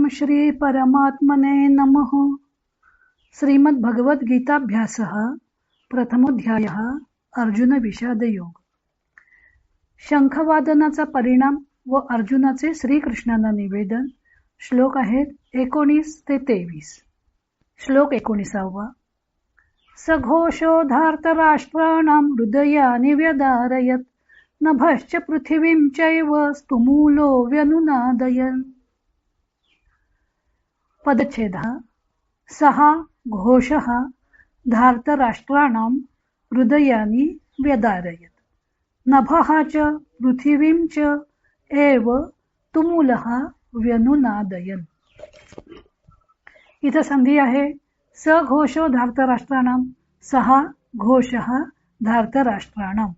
ओम श्री परमात्मने नमः. श्रीमद् भगवद्गीताभ्यासः प्रथमोऽध्यायः. अर्जुन विषाद योग. शंखवादनाचा परिणाम व अर्जुनाचे श्रीकृष्णांना निवेदन. श्लोक आहेत 19 ते 23. श्लोक 19. सघोषोधार्तराष्ट्राणां हृदयानि व्यदारयत् नभश्च पृथिवीं चैव स्तुमूलो व्यनुनादयन्. पदच्छेद. सः घोषः धार्तराष्ट्राणां हृदयानि व्यदारयत् नभः च पृथिवीं च एव तुमुलः व्यनुनादयन्. इथं संधी आहे सघोषो धार्तराष्ट्राणां. सहा घोषः धार्तराष्ट्राणां.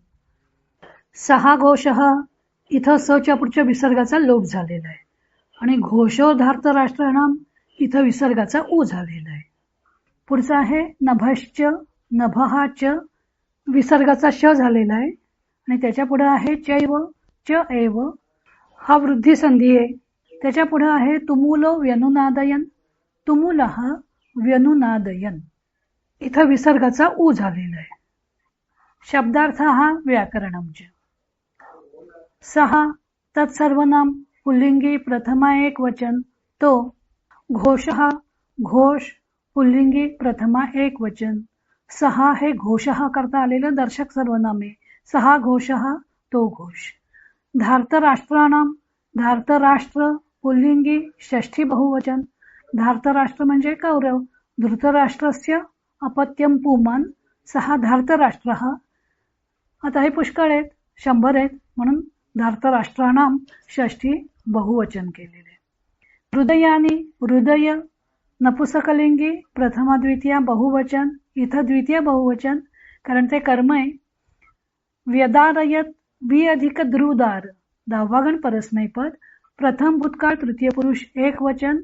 सहा घोषः इथं सच्या पुढच्या विसर्गाचा लोप झालेला आहे आणि घोषो धार्तराष्ट्राणां इथं विसर्गाचा उ झालेला आहे. पुढचा आहे नभश्च. नभहाच विसर्गाचा श झालेला आहे आणि त्याच्या पुढे आहे चैव च एव. हा वृद्धी संधी आहे. त्याच्या पुढे आहे तुमुलो व्यनुनादयन. तुमुलः व्यनुनादयन. इथं विसर्गाचा उ झालेला आहे. शब्दार्थ हा व्याकरणमच. सहा तत्सर्वनाम पुल्लिंगी प्रथमा एक वचन. तो घोषः घोष पुल्लिंगी प्रथमा एक वचन. सहा हे घोषः करता आलेलं दर्शक सर्वनामे. सहा घोषः तो घोष. धार्तराष्ट्राणाम. धार्तराष्ट्र पुल्लिंगी षष्ठी बहुवचन. धार्तराष्ट्र म्हणजे कौरव. धृतराष्ट्रस्य अपत्यम पुमान. सहा धार्तराष्ट्रः. आता हे पुष्कळ आहेत, 100 आहेत, म्हणून धार्तराष्ट्राणाम षष्ठी बहुवचन केलेले. हृदयानी. हृदय नपुसकलिंगी प्रथमा द्वितीया बहुवचन. इथं द्वितीय बहुवचन कारण ते कर्म आहे. व्यदारयत वि अधिक द्रुदार 10वा गण परस्मैपद. प्रथम भूतकाळ तृतीय पुरुष एक वचन.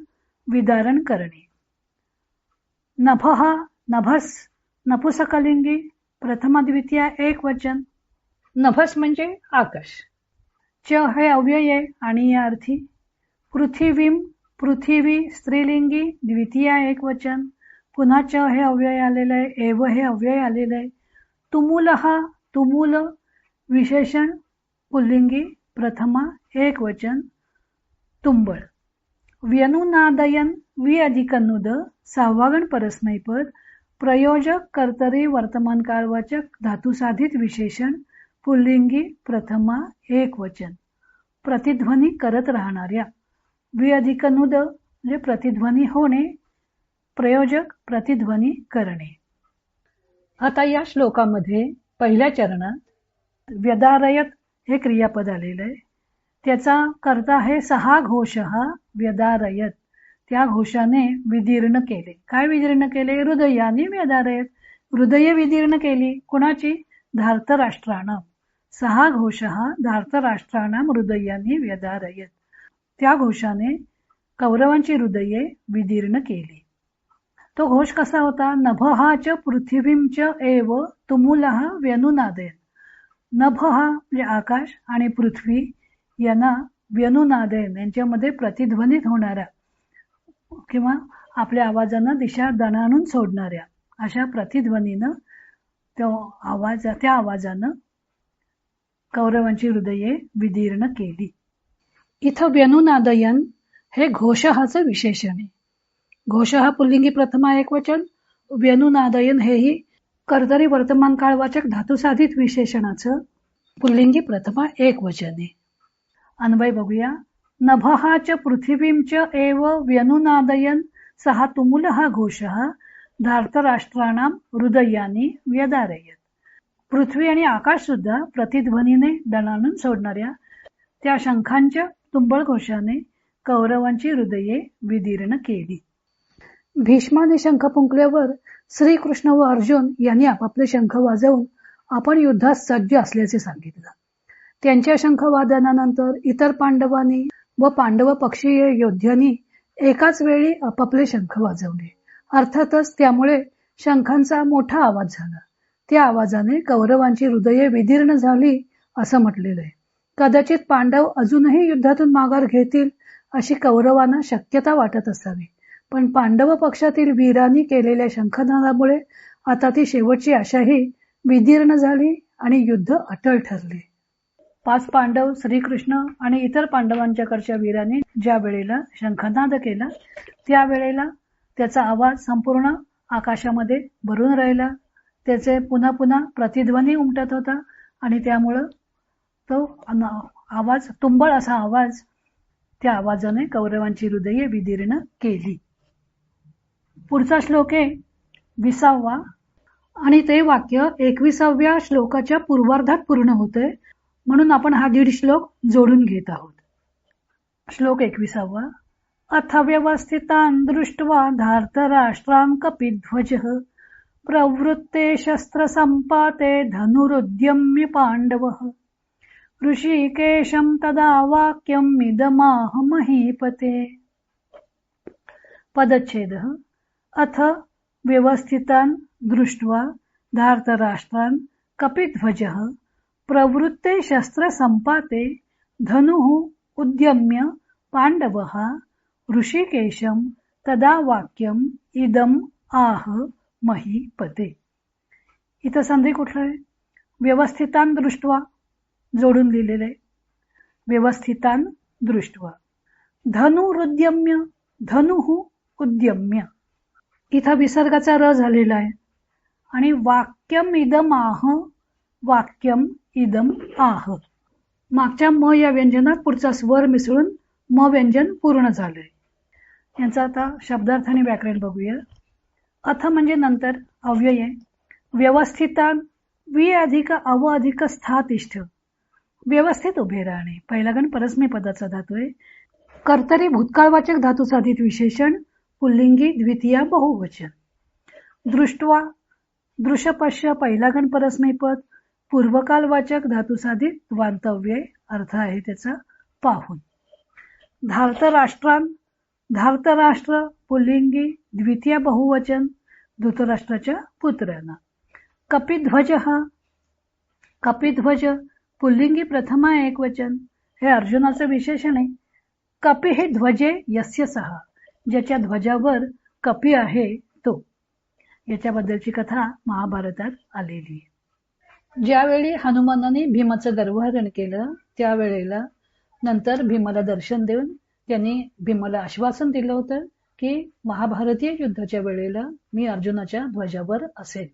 विदारण करणे. नभः नभस नपुसकलिंगी प्रथमा द्वितीया एक वचन. नभस म्हणजे आकाश. च हे अव्यय आहे आणि या अर्थी. पृथिवीम पृथिवी स्त्रीलिंगी द्वितीया एक वचन. पुन्हा च हे अव्यय आलेलं आहे. एव हे अव्यय आलेलं आहे. तुमुलः तुमुल विशेषण पुल्लिंगी प्रथमा एक वचन. तुंबळ. व्यनुनादयन वि अधिक नुद 6वा गण परस्मैपद. प्रयोजक कर्तरी वर्तमान काळवाचक धातुसाधित विशेषण पुल्लिंगी प्रथमा एक वचन. प्रतिध्वनी करत राहणाऱ्या. वि अधिक नुद म्हणजे प्रतिध्वनी होणे. प्रयोजक प्रतिध्वनी करणे. आता या श्लोकामध्ये पहिल्या चरणात व्यदारयत हे क्रियापद आलेलं आहे. त्याचा कर्ता आहे सहा घोषः व्यदारयत. त्या घोषाने विदीर्ण केले. काय विदीर्ण केले? हृदयाने व्यदारयत. हृदय विदीर्ण केली. कुणाची? धार्तराष्ट्राणां. सहा घोषः धार्तराष्ट्राणां हृदयाने व्यदारयत. त्या घोषाने कौरवांची हृदये विदीर्ण केली. तो घोष कसा होता? नभः च पृथिवीं च एव तुमुलः व्यनुनादयन्. नभः म्हणजे आकाश आणि पृथ्वी यांना व्यनुनादयन यांच्यामध्ये प्रतिध्वनित होणाऱ्या किंवा आपल्या आवाजानं दिशा दणाणून सोडणाऱ्या अशा प्रतिध्वनीनं त्या आवाजानं कौरवांची हृदये विदीर्ण केली. इथं व्यनुनादयन हे घोषहाचं विशेषण आहे. घोषः पुल्लिंगी प्रथमा एक वचन. व्यनुनादयन हेही कर्तरी वर्तमान काळवाचक धातुसाधित विशेषणाचं पुल्लिंगी प्रथमा एक वचन आहे. अन्वय बघूया. नभः च पृथिवीं च एव व्यनुनादयन सहा तुमुलः घोषः धार्तराष्ट्राणां हृदयानि व्यदारयत. पृथ्वी आणि आकाश सुद्धा प्रतिध्वनीने दणाणून सोडणाऱ्या त्या शंखांच्या तुंबळ घोषाने कौरवांची हृदये विदीर्ण केली. भीष्माने शंख फुंकल्यावर श्रीकृष्ण व अर्जुन यांनी आपापले शंख वाजवून आपण युद्धात सज्ज असल्याचे सांगितलं. त्यांच्या शंखवादनानंतर इतर पांडवांनी व पांडव पक्षीय योद्ध्यांनी एकाच वेळी आपापले शंख वाजवले. अर्थातच त्यामुळे शंखांचा मोठा आवाज झाला. त्या आवाजाने कौरवांची हृदये विदीर्ण झाली असं म्हटलेलं आहे. कदाचित पांडव अजूनही युद्धातून माघार घेतील अशी कौरवांना शक्यता वाटत असावी. पण पांडव पक्षातील वीरांनी केलेल्या शंखनादामुळे आता ती शेवटची आशाही विदीर्ण झाली आणि युद्ध अटळ ठरले. 5 पांडव, श्रीकृष्ण आणि इतर पांडवांच्याकडच्या वीरांनी ज्या वेळेला शंखनाद केला त्यावेळेला त्याचा आवाज संपूर्ण आकाशामध्ये भरून राहिला. त्याचे पुन्हा पुन्हा प्रतिध्वनी उमटत होता आणि त्यामुळं तो आवाज, तुंबळ असा आवाज, त्या आवाजाने कौरवांची हृदये विदीर्ण केली. पुढचा श्लोक आहे 20वा आणि ते वाक्य 21व्या श्लोकाच्या पूर्वार्धात पूर्ण होतंय, म्हणून आपण हा 1.5 श्लोक जोडून घेत आहोत. श्लोक 21वा. अथ व्यवस्थितान् दृष्ट्वा धार्तराष्ट्रान् कपिध्वजः प्रवृत्ते शस्त्रसम्पाते धनुरुद्यम्य पाण्डवः ऋषिकेशं तदा वाक्यम् इदमाह महीपते. पदच्छेदः. अथ व्यवस्थितान् दृष्ट्वा धार्तराष्ट्रान् कपिध्वजः प्रवृत्ते शस्त्रसम्पाते धनुः उद्यम्य पाण्डवः ऋषिकेशं तदा वाक्यम् इदम् आह महीपते. इथं संधी कुठलं आहे? व्यवस्थितान् दृष्ट्वा जोडून लिहिलेलं आहे. व्यवस्थितान् दृष्ट्वा. धनुरुद्यम्य, धनुः उद्यम्य. इथं विसर्गाचा र झालेला आहे आणि वाक्यम इदम आह, वाक्यम इदम आह. मागच्या म या व्यंजनात पुढचा स्वर मिसळून म व्यंजन पूर्ण झालंय. यांचा आता शब्दार्थ आणि व्याकरण बघूया. अथ म्हणजे नंतर, अव्यय आहे. व्यवस्थितान, वि अधिक अव अधिक स्थातिष्ठ, व्यवस्थित उभे राहणे. पहिला गण परस्मै पदाचा धातू आहे. कर्तरी भूतकाळवाचक धातू साधित विशेषण, पुल्लिंगी द्वितीया बहुवचन. दृष्ट्वा, दृश्यपश्य पहिला गण परस्मै पद, पूर्वकालवाचक धातू साधित द्वांतव्यय, अर्थ आहे त्याचा पाहून. धार्तराष्ट्रान, धार्तराष्ट्र पुल्लिंगी द्वितीय बहुवचन, धृतराष्ट्राच्या पुत्रांना. कपिध्वज, कपिध्वज पुल्लिंगी प्रथमा एकवचन, हे अर्जुनाचं विशेषण आहे. कपि हे ध्वजे यस्य सहा, ज्याच्या ध्वजावर कपी आहे तो. याच्याबद्दलची कथा महाभारतात आलेली आहे. ज्यावेळी हनुमानाने भीमाचं गर्वहरण केलं त्यावेळेला नंतर भीमाला दर्शन देऊन त्यांनी भीमाला आश्वासन दिलं होतं की महाभारतीय युद्धाच्या वेळेला मी अर्जुनाच्या ध्वजावर असेल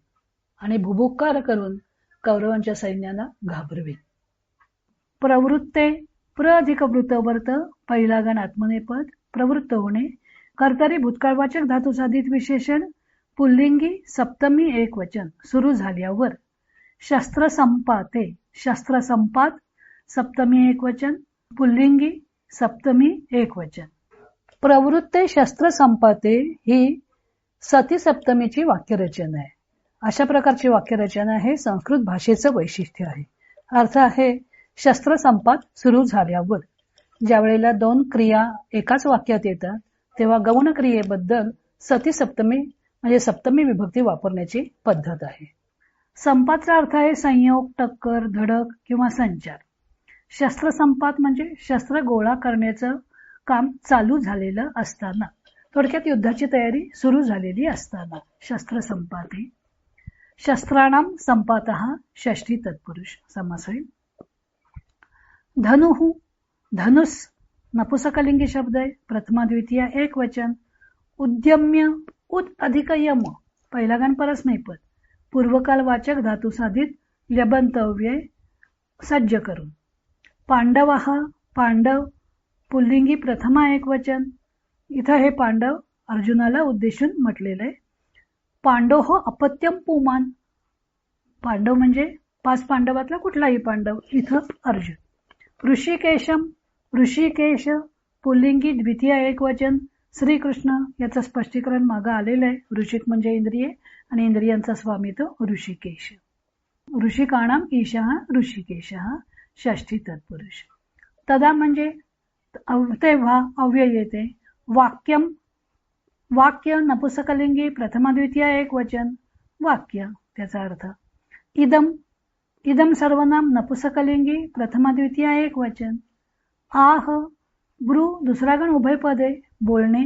आणि भुभुक्कार करून कौरवांच्या सैन्याला घाबरवेल. प्रवृत्ते, प्र अधिक वृत्तवर्त पहिला गण आत्मनेपद, प्रवृत्त होणे. कर्तरी भूतकाळवाचक धातू साधित विशेषण, पुल्लिंगी सप्तमी एकवचन, सुरू झाल्यावर. शस्त्र संपाते, शस्त्र संपात सप्तमी एकवचन, पुल्लिंगी सप्तमी एकवचन. प्रवृत्ते शस्त्र संपाते ही सती सप्तमीची वाक्यरचना आहे. अशा प्रकारची वाक्यरचना हे संस्कृत भाषेचं वैशिष्ट्य आहे. अर्थ आहे शस्त्र संपात सुरू झाल्यावर. ज्या वेळेला 2 क्रिया एकाच वाक्यात येतात तेव्हा गौण क्रियेबद्दल सती सप्तमी म्हणजे सप्तमी विभक्ती वापरण्याची पद्धत आहे. संपातचा अर्थ आहे संयोग, टक्कर, धडक किंवा संचार. शस्त्र संपात म्हणजे शस्त्र गोळा करण्याचं काम चालू झालेलं असताना, थोडक्यात युद्धाची तयारी सुरू झालेली असताना शस्त्र संपाते. शस्त्राणाम संपातः षष्ठी तत्पुरुष समास होईल. धनुः, धनुष नपुसकलिंगी शब्द आहे, प्रथमा द्वितीया एक वचन. उद्यम्य, उद अधिक यम पहिला गण परस्मैपद, पूर्वकाल वाचक धातू साधित ल्यबंतव्यय, सज्ज करून. पांडव, पांडव पुल्लिंगी प्रथमा एक वचन. इथं हे पांडव अर्जुनाला उद्देशून म्हटलेलं आहे. पांडव अपत्यम पुमान, पांडव म्हणजे 5 पांडवातला कुठलाही पांडव, इथं अर्जुन. ऋषिकेशम, ऋषिकेश पुल्लिंगी द्वितीय एक वचन, श्रीकृष्ण. याचं स्पष्टीकरण मागं आलेलं आहे. ऋषिक म्हणजे इंद्रिय आणि इंद्रियांचा स्वामी तो ऋषिकेश. ऋषिकाणाम ईशः ऋषिकेशः षष्ठी तत्पुरुष. तदा म्हणजे तेव्हा अव्यय येते. वाक्यम, वाक्य नपुसकलिंगी प्रथमा द्वितीय एक वचन, वाक्य त्याचा अर्थ. इदम, इदम सर्वनाम नपुसकलिंगी प्रथमा द्वितीय एक वचन. आह, ब्रू दुसरा गण उभयपदे बोलणे,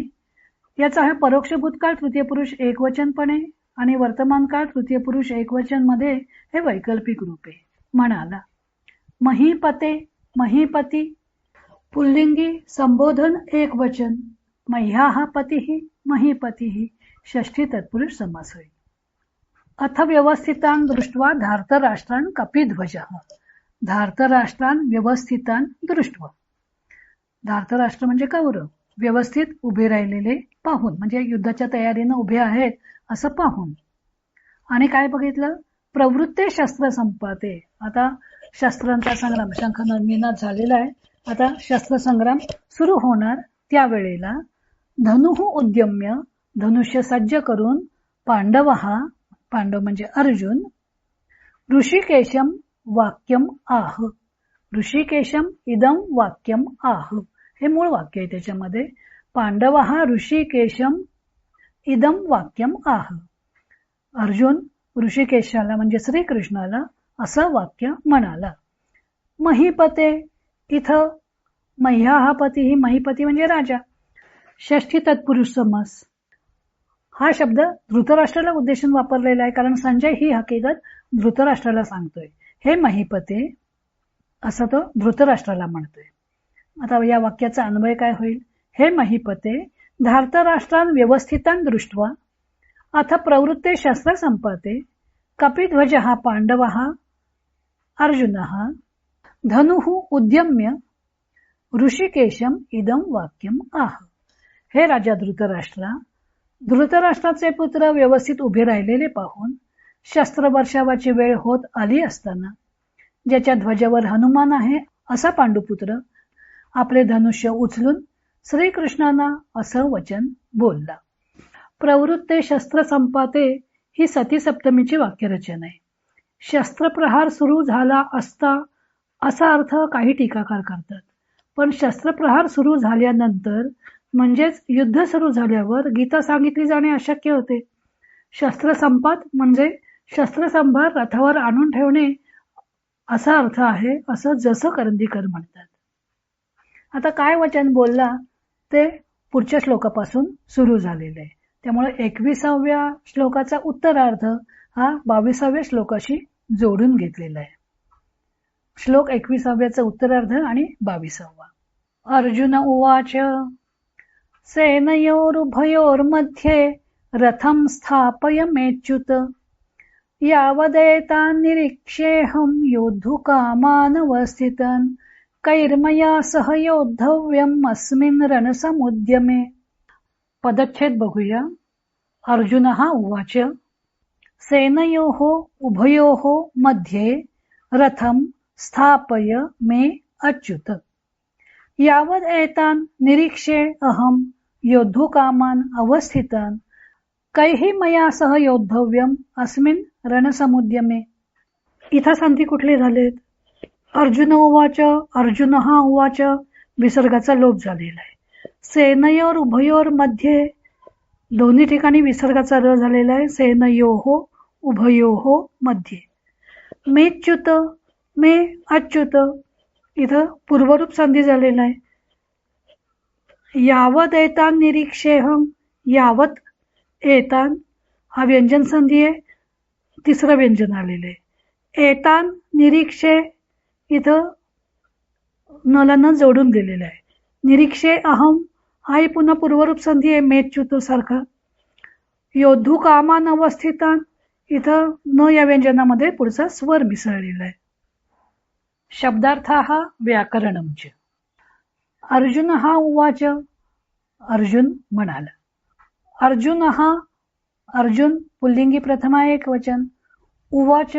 याचा आहे परोक्ष भूतकाळ तृतीय पुरुष एकवचनपणे आणि वर्तमान काळ तृतीय पुरुष एकवचन मध्ये हे वैकल्पिक रूपे. म्हणाला महीपते महीपती पुल्लिंगी संबोधन एक वचन, मह्याः पतिः महीपतिः षष्ठी तत्पुरुष समास होईल. अथ व्यवस्थितान दृष्ट्वा धार्तराष्ट्रान कपिध्वजः, धार्तराष्ट्रान व्यवस्थितान दृष्ट्वा, धार्तराष्ट्र म्हणजे कौरव, व्यवस्थित उभे राहिलेले पाहून, म्हणजे युद्धाच्या तयारीनं उभे आहेत असं पाहून. आणि काय बघितलं, प्रवृत्ते शस्त्र संपाते, आता शस्त्रांचा संग्राम, शंखनाद झालेला आहे, आता शस्त्रसंग्राम सुरू होणार त्यावेळेला धनुः उद्यम्य, धनुष्य सज्ज करून, पांडव म्हणजे अर्जुन, ऋषिकेशम वाक्यम आह, ऋषिकेशम इदम वाक्यम आह, हे मूळ वाक्य आहे त्याच्यामध्ये, पांडवः ऋषिकेशम इदम वाक्यम आह, अर्जुन ऋषिकेशाला म्हणजे श्रीकृष्णाला असं वाक्य म्हणाला. महीपते, इथं मह्याः पतिः, महीपती म्हणजे राजा, षष्ठी तत्पुरुष समास. हा शब्द धृतराष्ट्राला उद्देशून वापरलेला आहे, कारण संजय ही हकीकत धृतराष्ट्राला सांगतोय. हे महीपते असं तो धृतराष्ट्राला म्हणतोय. आता या वाक्याचा अन्वय काय होईल, हे महीपते धार्तराष्ट्रान व्यवस्थितान दृष्ट्वा अथ प्रवृत्ते शस्त्र संपाते कपिध्वजः पांडवः अर्जुनः धनुः उद्यम्य ऋषिकेशम इदम वाक्यम आह. हे राजा धृतराष्ट्राचे पुत्र व्यवस्थित उभे राहिलेले पाहून शस्त्र वर्षावाची वेळ होत आली असताना ज्याच्या ध्वजावर हनुमान आहे असा पांडुपुत्र आपले धनुष्य उचलून श्रीकृष्णांना असं वचन बोलला. प्रवृत्ते शस्त्र संपाते ही सती सप्तमीची वाक्यरचना आहे. शस्त्रप्रहार सुरू झाला असता असा अर्थ काही टीकाकार करतात, पण शस्त्रप्रहार सुरू झाल्यानंतर म्हणजेच युद्ध सुरू झाल्यावर गीता सांगितली जाणे अशक्य होते. शस्त्रसंपात म्हणजे शस्त्रसंभार रथावर आणून ठेवणे असा अर्थ आहे, असं जसं करंदीकर म्हणतात. आता काय वचन बोलला ते पुढच्या श्लोकापासून सुरू झालेलं आहे, त्यामुळे 21व्या श्लोकाचा उत्तरार्ध हा 22व्या श्लोकाशी जोडून घेतलेला आहे. श्लोक 21व्याचा उत्तरार्ध आणि 22वा. अर्जुन उवाच सेनयोरुभयोर्मध्ये रथं स्थापयमेच्युत यावदेतान् निरीक्ष्येऽहं योद्धुकामानवस्थितान् कैर्मया सह योद्धव्यम् अस्मिन् रणसमुद्यमे. पदच्छेद बघूया. अर्जुनः उवाच सेनयोः उभयोः मध्ये रथं स्थापय मे अच्युत यावद् एतान् निरीक्ष्ये अहं योद्धुकामान् अवस्थितान् कैः मया सह योद्धव्यम् अस्मिन् रणसमुद्यमे. इथं संधी कुठले झालेत, अर्जुन उवाच, अर्जुनः उवाच विसर्गाचा लोप झालेला आहे. सेनयोर उभयोर मध्ये दोन्ही ठिकाणी विसर्गाचा र झालेला आहे. सेनयोः उभयोः मध्ये. मेच्युत मे अच्युत इथं पूर्वरूप संधी झालेला आहे. यावत एतान निरीक्षेहम, यावत एतान हा व्यंजन संधी आहे, तिसरं व्यंजन आलेलं आहे. एतान निरीक्षे इथं नलानं जोडून दिलेलं आहे. निरीक्षे अहम हाही पुन्हा पूर्वरूप संधी आहे मेच्युत सारखा. योद्धू कामान अवस्थितान इथं न या व्यंजनामध्ये पुढचा स्वर मिसळलेला आहे. शब्दार्थ हा व्याकरणमच. अर्जुन हा उवाच, अर्जुन म्हणाला. अर्जुन हा अर्जुन पुल्लिंगी प्रथमा एक वचन, उवाच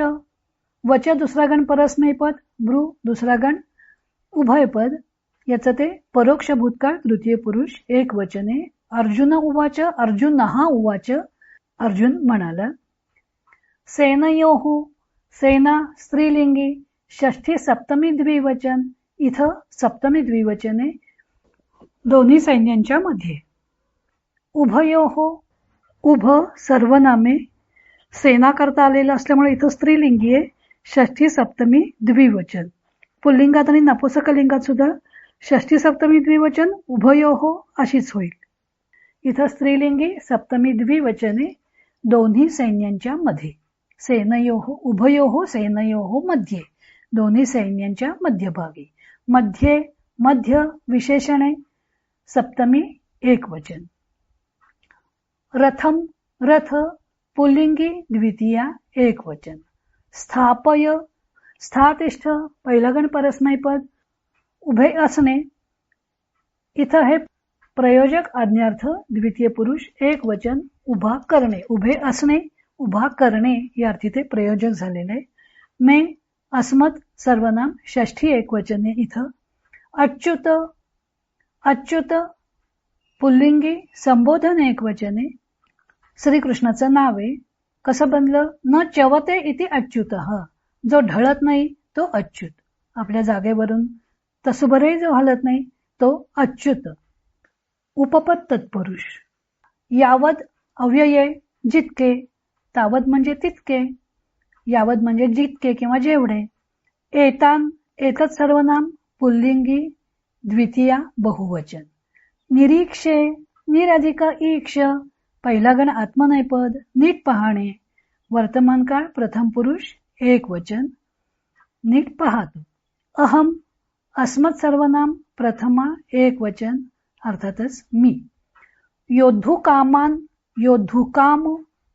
वच दुसरा गण परस्मैपद, ब्रू दुसरा गण उभयपद, याचं ते परोक्ष भूतकाळ तृतीय पुरुष एक वचने. अर्जुन उवाच, अर्जुन हा उवाच, अर्जुन म्हणाला. सेनयोः, सेना स्त्रीलिंगी, षष्ठी सप्तमी द्विवचन, इथं सप्तमी द्विवचने दोन्ही सैन्यांच्या मध्ये. उभयोः, उभ सर्वनामे सेना करता आलेलं असल्यामुळे इथं स्त्रीलिंगी आहे. षष्ठी सप्तमी द्विवचन. पुल्लिंगात आणि नपुंसकलिंगात सुद्धा षष्ठी सप्तमी द्विवचन उभयोः अशीच होईल. इथं स्त्रीलिंगी सप्तमी द्विवचने दोन्ही सैन्यांच्या मध्ये, सेनयोः उभयोः सेनयोः मध्ये, दोन्ही सैन्यांच्या मध्यभागी. मध्ये मध्य विशेषणे सप्तमी एकवचन. रथम रथ पुल्लिंगी द्वितीया एकवचन. स्थापय स्थातिष्ठ पहिलगण परस्मैपद उभे असणे. इथं हे प्रयोजक आज्ञार्थ द्वितीय पुरुष एक वचन उभा करणे. उभे असणे उभा करणे या अर्थी ते प्रयोजक झालेले. मे अस्मत् सर्वनाम षष्ठी एकवचने इथं. अच्युत अच्युत पुल्लिंगी संबोधन एकवचने. श्रीकृष्णाचं नाव आहे. कसं बनलं? न चवते इति अच्युतः. जो ढळत नाही तो अच्युत. आपल्या जागेवरून तसुबरही जो हलत नाही तो अच्युत. उपपद तत्पुरुष. यावद अव्यये जितके, तावद म्हणजे तितके, यावद म्हणजे जितके किंवा जेवढे. एतान एतत् सर्वनाम पुल्लिंगी द्वितीया बहुवचन. निरीक्षे निरधिक ईक्ष पहिला गण आत्मनेपद नीट पाहणे. वर्तमान काळ प्रथम पुरुष एक वचन नीट पाहतो. अहम अस्मत् सर्वनाम प्रथमा एक वचन अर्थातच मी. योद्धू कामान योद्धू काम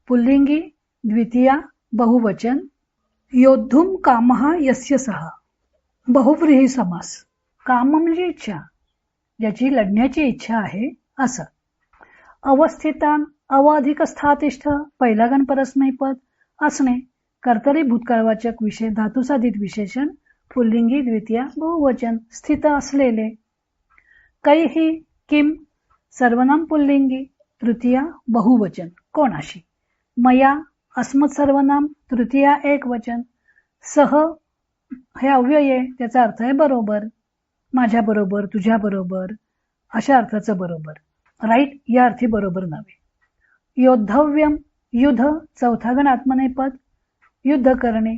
पुल्लिंगी द्वितीया बहुवचन. योद्धुम कामः यस्य सः बहुव्रीही समास. काम म्हणजे इच्छा, ज्याची लढण्याची इच्छा आहे असं. अवस्थितान अव अधिक स्थातिष्ठ पहिला गण परस्मैपद असणे. कर्तरी भूतकाळवाचक विषय धातुसाधित विशेषण पुल्लिंगी द्वितीया बहुवचन स्थित असलेले. कैही किम सर्वनाम पुल्लिंगी तृतीया बहुवचन कोणाशी. मया अस्मत् सर्वनाम तृतीया एक वचन. सह हे अव्यय आहे, त्याचा अर्थ आहे बरोबर. माझ्या बरोबर, तुझ्या बरोबर अशा अर्थाचं बरोबर. राईट या अर्थी बरोबर नव्हे. योद्धव्यम युद्ध चौथा गण आत्मनेपद युद्ध करणे.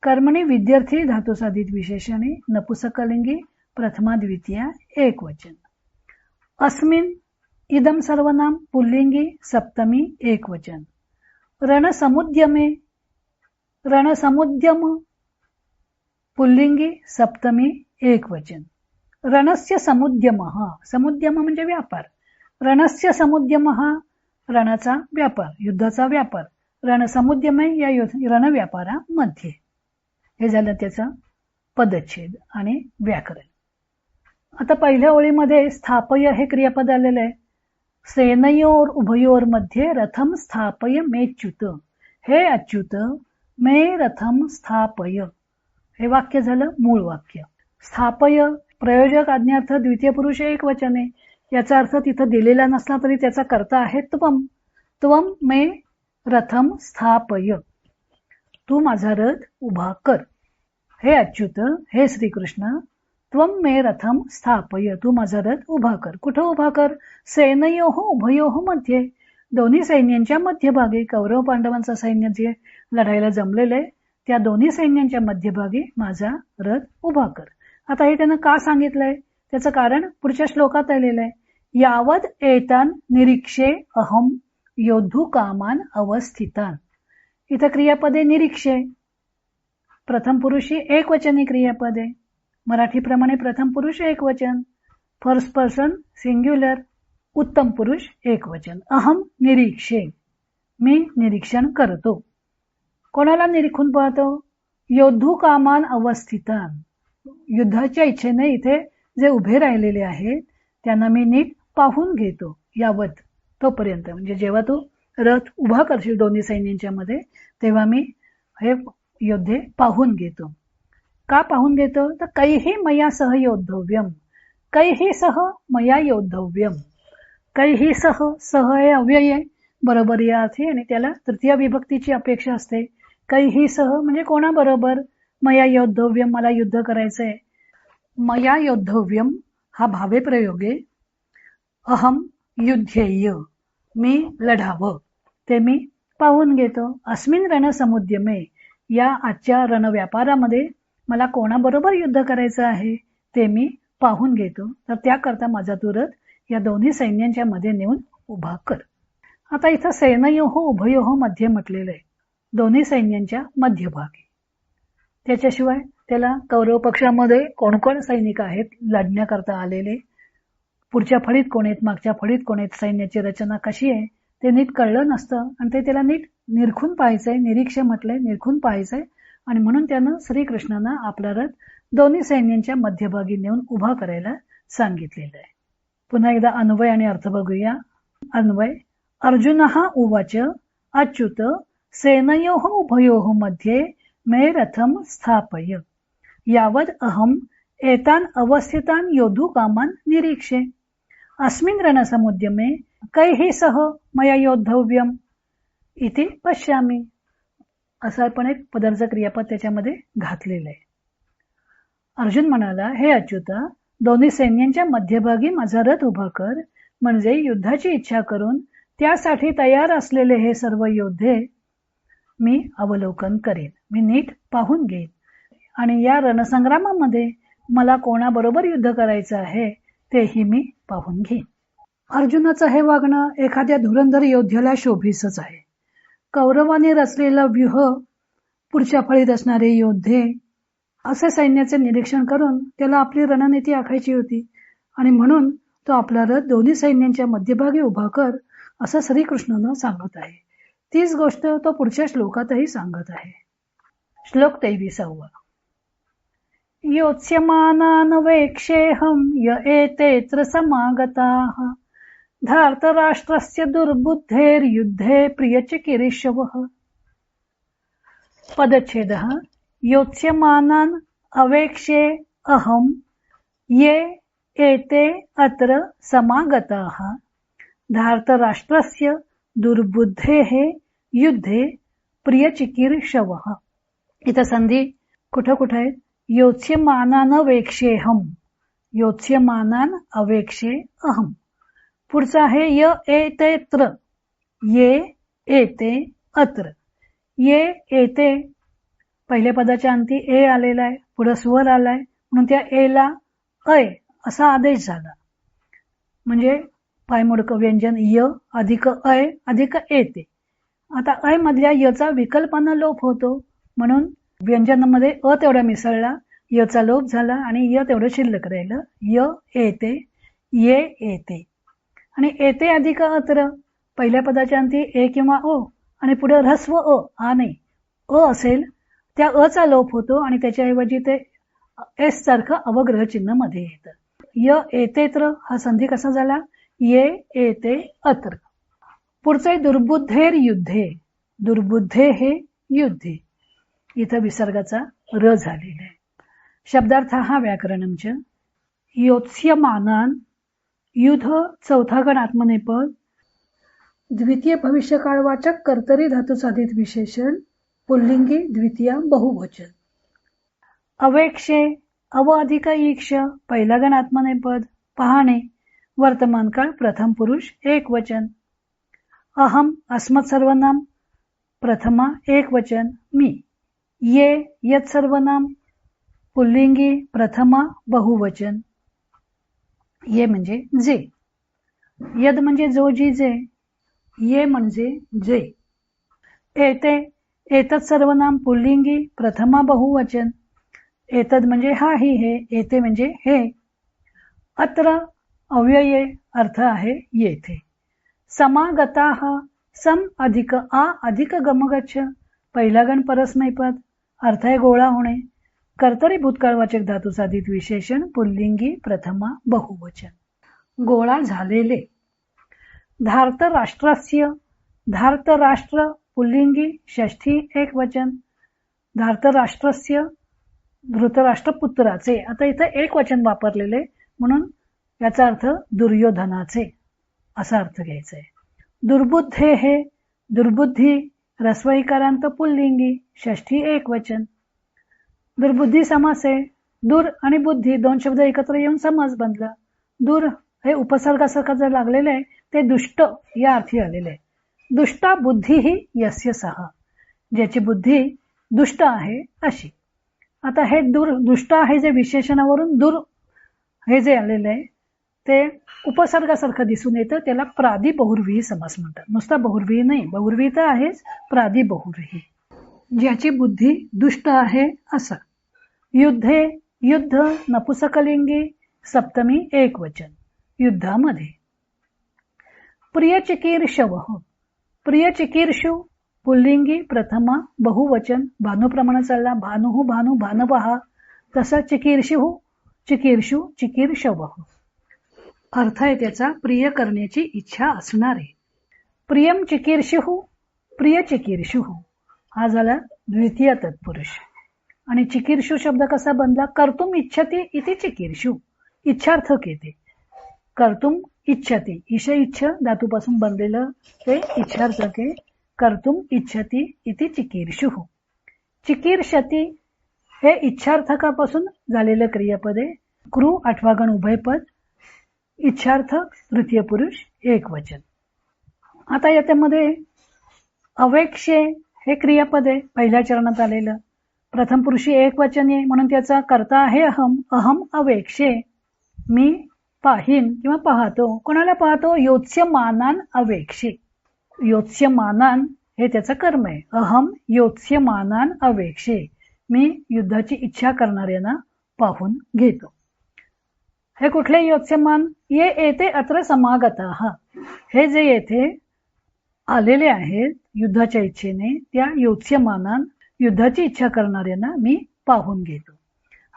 कर्मणी विद्यार्थी धातुसाधित विशेषणे नपुसकलिंगी प्रथमा द्वितीया एक वचन. अस्मिन इदम सर्वनाम पुल्लिंगी सप्तमी एक वचन. रणसमुद्यमे रणसमुद्यम पुल्लिंगी सप्तमी एक वचन. रणस्य समुद्यमः समुद्यम म्हणजे व्यापार. रणस्य समुद्यमः रणाचा व्यापार, युद्धाचा व्यापार. रणसमुद्यमे या रणव्यापारामध्ये. हे झालं त्याचा पदच्छेद आणि व्याकरण. आता पहिल्या ओळीमध्ये स्थापय हे क्रियापद आलेलं आहे. सेनयोर उभयोर मध्ये रथम स्थापय मेच्युत. हे अच्युत मे रथम स्थापय. हे वाक्य झालं मूळ वाक्य. स्थापय प्रयोजक आज्ञार्थ द्वितीय पुरुष एक वचने. याचा अर्थ तिथं दिलेला नसला तरी त्याचा कर्ता आहे त्वम. त्वम मे रथम स्थापय. तू माझा रथ उभा कर. हे अच्युत हे श्रीकृष्ण त्वम मे रथम स्थापय. तू माझा रथ उभा कर. कुठं उभा कर? सेनयोः उभयोः मध्ये. दोन्ही सैन्यांच्या मध्यभागी. कौरव पांडवांचं सैन्य जे लढायला जमलेले त्या दोन्ही सैन्यांच्या मध्यभागी माझा रथ उभा कर. आता हे त्यानं का सांगितलंय त्याचं कारण पुढच्या श्लोकात आलेलं आहे. यावद एतान निरीक्षे अहम योद्धू कामान अवस्थितान. इथं क्रियापदे निरीक्षे प्रथम पुरुषी एक वचनी क्रियापदे. मराठीप्रमाणे प्रथम पुरुष एक वचन. First person singular. उत्तम पुरुष एक वचन. अहम निरीक्षे मी निरीक्षण करतो. कोणाला निरीखून पाहतो? योद्धू कामान अवस्थितान. युद्धाच्या इच्छेने इथे जे उभे राहिलेले आहेत त्यांना मी नीट पाहून घेतो. यावत तोपर्यंत म्हणजे जेव्हा तू रथ उभा करशील दोन्ही सैन्यांच्या मध्ये तेव्हा मी हे योद्धे पाहून घेतो. का पाहून घेतो? तर कैही मया सह योद्धव्यम. कैही सह मया योद्धव्यम. कैही सह सह हे अव्यय आहे बरोबर या अर्थी आणि त्याला तृतीय विभक्तीची अपेक्षा असते. कैही सह म्हणजे कोणाबरोबर? मया योद्धव्यम मला युद्ध करायचंय. मया योद्धव्यम हा भावे प्रयोग आहे. अहम युद्धेय मी लढावं ते मी पाहून घेतो. अस्मिन रणसमुद्यमे या आजच्या रणव्यापारामध्ये मला कोणाबरोबर युद्ध करायचं आहे ते मी पाहून घेतो, तर त्याकरता माझा तू रथ या दोन्ही सैन्यांच्या मध्ये नेऊन उभा कर. आता इथं सेनयोः उभयोः मध्ये म्हटलेलं आहे, दोन्ही सैन्यांच्या मध्यभागी. त्याच्याशिवाय त्याला कौरव पक्षामध्ये कोण कोण सैनिक आहेत लढण्याकरता आलेले, पुढच्या फळीत कोण आहेत, मागच्या फळीत कोण आहेत, सैन्याची रचना कशी आहे ते नीट कळलं नसतं आणि ते त्याला नीट निरखून पाहायचंय. निरीक्षण म्हटलंय, निरखून पाहायचंय. आणि म्हणून त्यानं श्रीकृष्णांना आपला रथ दोन्ही सैन्यांच्या मध्यभागी नेऊन उभा करायला सांगितलेलं आहे. पुन्हा एकदा अन्वय आणि अर्थ बघूया. अन्वय. अर्जुनः उवाच अच्युत सेनयोः उभयोः मध्ये मे रथम स्थापय यावद अहम एतान अवस्थितान योद्धुकामान निरीक्षे अस्मिन् रणसमुद्यमे कैः सह मया योद्धव्यम इति पश्यामि. असा पण एक पदार्थ क्रियापद त्याच्यामध्ये घातलेलं आहे. अर्जुन म्हणाला, हे अच्युता, दोन्ही सैन्यांच्या मध्यभागी माझा रथ उभा कर, म्हणजे युद्धाची इच्छा करून त्यासाठी तयार असलेले हे सर्व योद्धे मी अवलोकन करेन, मी नीट पाहून घेईन आणि या रणसंग्रामामध्ये मला कोणाबरोबर युद्ध करायचं आहे तेही मी पाहून घेईन. अर्जुनाचं हे वागणं एखाद्या धुरंधर योद्ध्याला शोभीसच आहे. कौरवाने रचलेला व्यूह, पुढच्या फळीत असणारे योद्धे, असे सैन्याचे निरीक्षण करून त्याला आपली रणनीती आखायची होती आणि म्हणून तो आपला रथ दोन्ही सैन्यांच्या मध्यभागी उभा कर असं श्रीकृष्णानं सांगत आहे. तीच गोष्ट तो पुढच्या श्लोकातही सांगत आहे. श्लोक 23. योत्स्यमानान् वेक्षेऽहं य एतेऽत्र समागताः धार्तराष्ट्रस्य दुर्बुद्धेर्युद्धे प्रियचिकीर्षवः. पदच्छेदः. योत्स्यमानान् अवेक्षे अहं ये एते अत्र समागताः धार्तराष्ट्रस्य दुर्बुद्धेः युद्धे प्रियचिकीर्षवः. इथं संधी कुठं कुठं आहेत? योत्स्यमानान् वेक्षेऽहं, योत्स्यमानान् अवेक्षे अहं. पुढचा आहे य एतेत्र, ये एते अत्र. ये एते पहिल्या पदाच्या अंती ए आलेला आहे, पुढे स्वर आलाय, म्हणून त्या एला अय असा आदेश झाला. म्हणजे पायमोडक व्यंजन य अधिक अय अधिक एते. आता अय मधल्या यचा विकल्पानं लोप होतो, म्हणून व्यंजनामध्ये अ तेवढा मिसळला, यचा लोप झाला आणि य तेवढं शिल्लक राहिलं. य एते, ये एते. आणि एते अधिक अत्र पहिल्या पदाच्या अंती ए किंवा ओ आणि पुढे ऱ्हस्व अ, आ नाही, अ असेल, त्या अ चा लोप होतो आणि त्याच्याऐवजी ते एस सारखं अवग्रह चिन्ह मध्ये येतं. य एतेत्र हा संधी कसा झाला? ये एते अत्र. पुढचे दुर्बुद्धेर युद्धे, दुर्बुद्धे हे युद्धे. इथं विसर्गाचा र झालेला आहे. शब्दार्थ हा व्याकरणमच. योत्स्यमानान युद्ध चौथा गण आत्मनेपद, द्वितीय भविष्यकाळवाचक कर्तरी धातू साधित विशेषण, पुल्लिंगी द्वितीय बहुवचन. अवेक्षे अव अधिक ईक्ष पहिला गण आत्मनेपद, पाहणे वर्तमान काळ प्रथम पुरुष एक वचन. अहम अस्मत् सर्वनाम प्रथमा एक वचन मी. ये यत सर्वनाम पुल्लिंगी प्रथमा बहुवचन. ये म्हणजे जे, यद म्हणजे जो जी जे, ये म्हणजे जे. एते एतत् सर्वनाम पुल्लिंगी प्रथमा बहुवचन. एतद म्हणजे हा ही हे, एते म्हणजे हे. अत्र अव्यये अर्थ आहे येथे. समागताः सम अधिक आ अधिक गमगच्छ पहिला गण परस्मैपद, अर्थ आहे गोळा होणे. कर्तरी भूतकाळवाचक धातू साधित विशेषण पुल्लिंगी प्रथमा बहुवचन, गोळा झालेले. धार्त राष्ट्रस्य, धार्त राष्ट्र पुल्लिंगी षष्ठी एक वचन. धार्त राष्ट्रस्य धृतराष्ट्र पुत्राचे. आता इथं एक वचन वापरलेले म्हणून याचा अर्थ दुर्योधनाचे असा अर्थ घ्यायचा आहे. दुर्बुद्धे हे दुर्बुद्धी रस्वईकारांत पुल्लिंगी षष्ठी एक वचन. दुर्बुद्धी समास आहे. दूर आणि बुद्धी दोन शब्द एकत्र येऊन समास बनला. दूर हे उपसर्गासारखं जर लागलेलं आहे ते दुष्ट या अर्थी आलेले आहे. दुष्टा बुद्धी ही यस्य सहा, ज्याची बुद्धी दुष्ट आहे अशी. आता हे दुष्ट आहे जे विशेषणावरून दूर हे जे आलेलं आहे ते उपसर्गासारखं दिसून येतं, त्याला प्रादी बहुर्वी समास म्हणतात. नुसता बहुर्वी नाही, बहुर्वी तर आहेच, प्रादी बहुर्वी. ज्याची बुद्धी दुष्ट आहे असं. युद्धे, युद्ध नपुसकलिंगी, सप्तमी एकवचन, युद्धामध्ये. प्रियचिकीर्षवः, प्रियचिकीर्षु पुल्लिंगी प्रथमा बहुवचन, भानुप्रमाणे चालला, भानुः भानु भानवः, तसा चिकीर्षु चिकीर्षु चिकीर्षवः. अर्थ आहे त्याचा प्रिय करण्याची इच्छा असणारे. प्रियम चिकीर्षुः, प्रिय चिकीर्षुः, हा झाला द्वितीय तत्पुरुष. आणि चिकीर्षु शब्द कसा बनला? कर्तुम इच्छती इति चिकीर्षु, इच्छार्थक येते. कर्तुम इच्छती, ईश इच्छ धातूपासून बनलेलं ते इच्छार्थक आहे. कर्तुम इच्छती इति चिकीर्षुः. चिकीर्षती हे इच्छार्थकापासून झालेलं क्रियापद आहे. क्रू आठवा गण उभयपद, इच्छार्थक तृतीय पुरुष एकवचन. आता याच्यामध्ये अवेक्षे हे क्रियापद आहे, पहिल्या चरणात आलेलं. प्रथम पुरुषी एकवचन आहे म्हणून त्याचा कर्ता आहे अहम. अहम अवेक्षे, मी पाहीन किंवा पाहतो. कोणाला पाहतो? योत्स्यमानान अवेक्षे. योत्स्यमानान हे त्याचं कर्म आहे. अहम योत्स्यमानान अवेक्षे, मी युद्धाची इच्छा करणाऱ्यांना पाहून घेतो. हे कुठले योत्स्यमान? ये येते अत्र समागताः, हे जे येथे आलेले आहेत युद्धाच्या इच्छेने, त्या योत्स्यमानान युद्धाची इच्छा करणाऱ्यांना मी पाहून घेतो.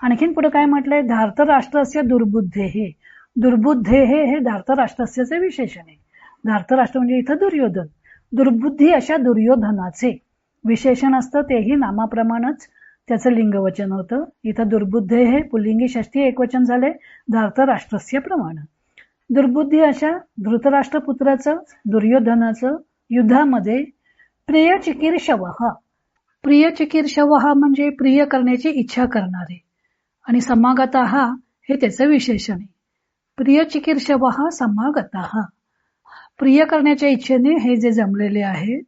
आणखीन पुढे काय म्हटलंय? धार्तराष्ट्रस्य दुर्बुद्धेः, दुर्बुद्धेः हे धार्तराष्ट्रस्यचे विशेषण आहे. धार्तराष्ट्र म्हणजे इथं दुर्योधन. दुर्बुद्धी अशा दुर्योधनाचे विशेषण असतं, तेही नामाप्रमाणच त्याचं लिंगवचन होतं. इथं दुर्बुद्धे हे पुल्लिंगी षष्ठी एकवचन झाले धार्तराष्ट्रस्य प्रमाण. दुर्बुद्धी अशा धृतराष्ट्रपुत्राचं दुर्योधनाचं युद्धामध्ये प्रिय चिकीर्षवः, प्रिय चिकीर्षवः म्हणजे प्रिय करण्याची इच्छा करणारे. आणि समागताः हे त्याचं विशेषण आहे. प्रिय चिकीर्षवः समागताः, प्रिय करण्याच्या इच्छेने हे जे जमलेले आहेत.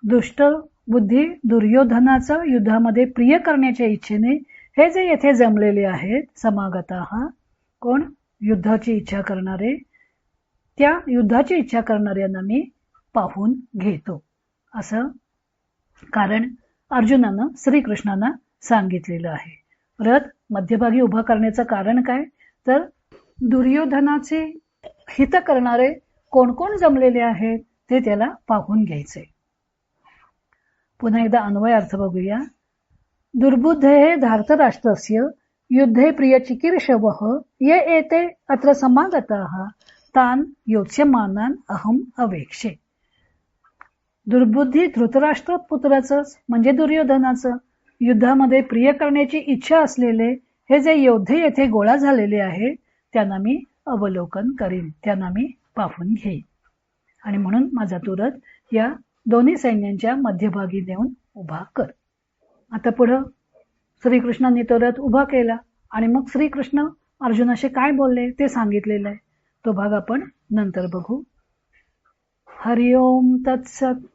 दुष्ट बुद्धी दुर्योधनाचं युद्धामध्ये प्रिय करण्याच्या इच्छेने हे जे येथे जमलेले आहेत समागताः, कोण? युद्धाची इच्छा करणारे. त्या युद्धाची इच्छा करणाऱ्यांना मी पाहून घेतो, असं कारण अर्जुनानं श्रीकृष्णांना सांगितलेलं आहे. रथ मध्यभागी उभा करण्याचं कारण काय? तर दुर्योधनाचे हित करणारे कोण कोण जमलेले आहेत ते त्याला पाहून घ्यायचे. पुन्हा एकदा अन्वय अर्थ बघूया. दुर्बुद्धे धार्तराष्ट्रस्य युद्धे प्रिय चिकीर्षवः ये एते अत्र समागताः तान योत्स्यमानान अहम अवेक्षे. दुर्बुद्धी धृतराष्ट्र पुत्राचं म्हणजे दुर्योधनाचं युद्धामध्ये प्रिय करण्याची इच्छा असलेले हे जे योद्धे येथे गोळा झालेले आहेत त्यांना मी अवलोकन करीन, त्यांना मी पाहून घेईन. आणि म्हणून माझा तो रथ या दोन्ही सैन्यांच्या मध्यभागी नेऊन उभा कर. आता पुढं श्रीकृष्णांनी तो रथ उभा केला आणि मग श्रीकृष्ण अर्जुनाशी काय बोलले ते सांगितलेलं आहे. तो भाग आपण नंतर बघू. हरि ओम तत्सत.